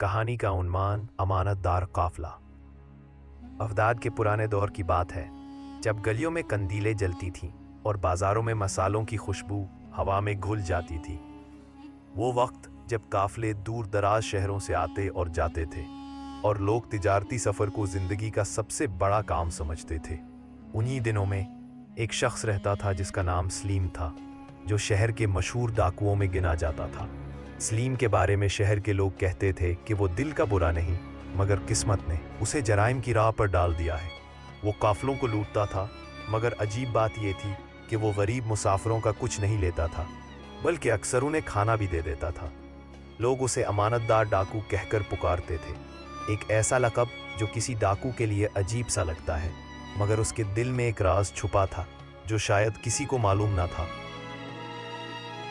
कहानी का उन्माद अमानतदार काफला। बगदाद के पुराने दौर की बात है, जब गलियों में कंदीलें जलती थीं और बाजारों में मसालों की खुशबू हवा में घुल जाती थी। वो वक्त जब काफले दूर दराज शहरों से आते और जाते थे और लोग तिजारती सफ़र को ज़िंदगी का सबसे बड़ा काम समझते थे। उन्हीं दिनों में एक शख्स रहता था जिसका नाम सलीम था, जो शहर के मशहूर डाकुओं में गिना जाता था। सलीम के बारे में शहर के लोग कहते थे कि वो दिल का बुरा नहीं, मगर किस्मत ने उसे जराइम की राह पर डाल दिया है। वो काफलों को लूटता था, मगर अजीब बात ये थी कि वो गरीब मुसाफिरों का कुछ नहीं लेता था, बल्कि अक्सर उन्हें खाना भी दे देता था। लोग उसे अमानतदार डाकू कहकर पुकारते थे, एक ऐसा लक़ब जो किसी डाकू के लिए अजीब सा लगता है, मगर उसके दिल में एक राज छुपा था जो शायद किसी को मालूम ना था।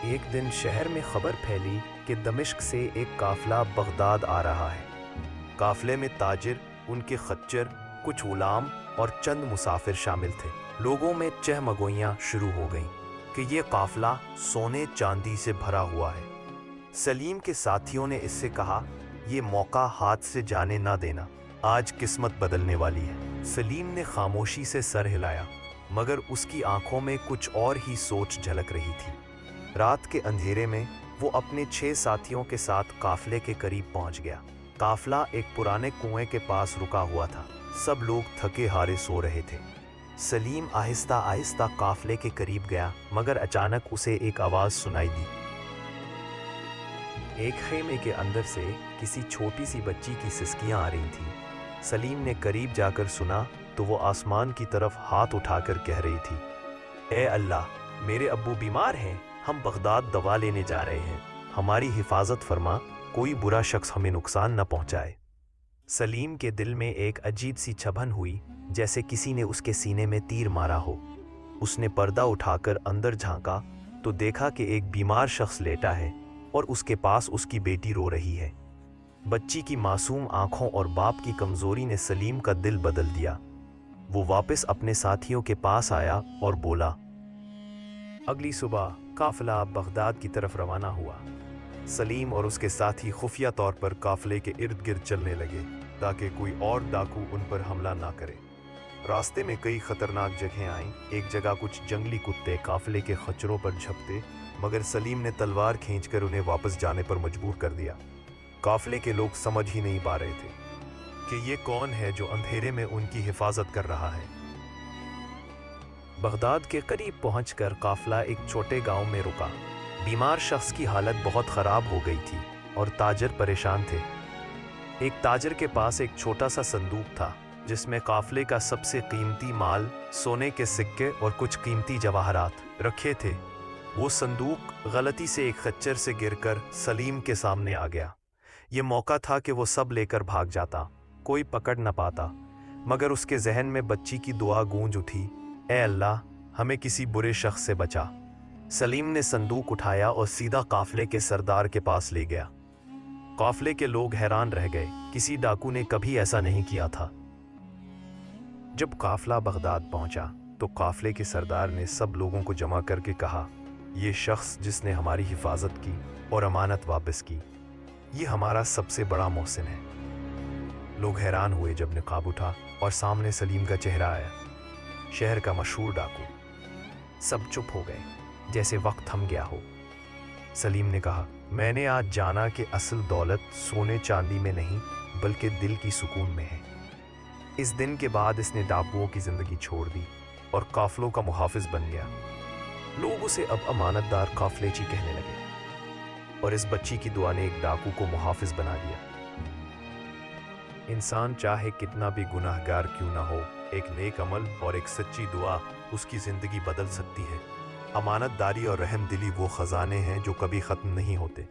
एक दिन शहर में खबर फैली कि दमिश्क से एक काफला बगदाद आ रहा है। काफले में ताजिर, उनके खच्चर, कुछ गुलाम और चंद मुसाफिर शामिल थे। लोगों में चहमगोइयाँ शुरू हो गईं कि ये काफला सोने चांदी से भरा हुआ है। सलीम के साथियों ने इससे कहा, ये मौका हाथ से जाने ना देना, आज किस्मत बदलने वाली है। सलीम ने खामोशी से सर हिलाया, मगर उसकी आंखों में कुछ और ही सोच झलक रही थी। रात के अंधेरे में वो अपने 6 साथियों के साथ काफले के करीब पहुंच गया। काफला एक पुराने कुएं के पास रुका हुआ था। सब लोग थके हारे सो रहे थे। सलीम आहिस्ता आहिस्ता काफले के करीब गया, मगर अचानक उसे एक आवाज सुनाई दी। एक खेमे के अंदर से किसी छोटी सी बच्ची की सिसकियां आ रही थीं। सलीम ने करीब जाकर सुना तो वो आसमान की तरफ हाथ उठाकर कह रही थी, ए अल्लाह, मेरे अब्बू बीमार हैं, हम बगदाद दवा लेने जा रहे हैं, हमारी हिफाजत फरमा, कोई बुरा शख्स हमें नुकसान न पहुंचाए। सलीम के दिल में एक अजीब सी छबन हुई, जैसे किसी ने उसके सीने में तीर मारा हो। उसने पर्दा उठाकर अंदर झांका तो देखा कि एक बीमार शख्स लेटा है और उसके पास उसकी बेटी रो रही है। बच्ची की मासूम आंखों और बाप की कमजोरी ने सलीम का दिल बदल दिया। वो वापस अपने साथियों के पास आया और बोला। अगली सुबह काफिला बगदाद की तरफ रवाना हुआ। सलीम और उसके साथी खुफिया तौर पर काफिले के इर्द गिर्द चलने लगे ताकि कोई और डाकू उन पर हमला ना करे। रास्ते में कई खतरनाक जगहें आईं। एक जगह कुछ जंगली कुत्ते काफिले के खच्चरों पर झपटे, मगर सलीम ने तलवार खींचकर उन्हें वापस जाने पर मजबूर कर दिया। काफिले के लोग समझ ही नहीं पा रहे थे कि ये कौन है जो अंधेरे में उनकी हिफाजत कर रहा है। बगदाद के करीब पहुंचकर काफिला एक छोटे गांव में रुका। बीमार शख्स की हालत बहुत ख़राब हो गई थी और ताजिर परेशान थे। एक ताजिर के पास एक छोटा सा संदूक था जिसमें काफिले का सबसे कीमती माल, सोने के सिक्के और कुछ कीमती जवाहरात रखे थे। वो संदूक गलती से एक खच्चर से गिरकर सलीम के सामने आ गया। ये मौका था कि वो सब लेकर भाग जाता, कोई पकड़ न पाता, मगर उसके जहन में बच्ची की दुआ गूंज उठी, ए अल्लाह, हमें किसी बुरे शख्स से बचा। सलीम ने संदूक उठाया और सीधा काफिले के सरदार के पास ले गया। काफिले के लोग हैरान रह गए, किसी डाकू ने कभी ऐसा नहीं किया था। जब काफिला बगदाद पहुंचा तो काफिले के सरदार ने सब लोगों को जमा करके कहा, ये शख्स जिसने हमारी हिफाजत की और अमानत वापस की, ये हमारा सबसे बड़ा मोहसिन है। लोग हैरान हुए जब नकाब उठा और सामने सलीम का चेहरा आया, शहर का मशहूर डाकू। सब चुप हो गए, जैसे वक्त थम गया हो। सलीम ने कहा, मैंने आज जाना कि असल दौलत सोने चांदी में नहीं, बल्कि दिल की सुकून में है। इस दिन के बाद इसने डाकुओं की जिंदगी छोड़ दी और काफिलों का मुहाफिज बन गया। लोग उसे अब अमानतदार काफलेची कहने लगे और इस बच्ची की दुआ ने एक डाकू को मुहाफिज बना दिया। इंसान चाहे कितना भी गुनाहगार क्यों ना हो, एक नेक अमल और एक सच्ची दुआ उसकी ज़िंदगी बदल सकती है। अमानतदारी और रहमदिली वो ख़जाने हैं जो कभी ख़त्म नहीं होते।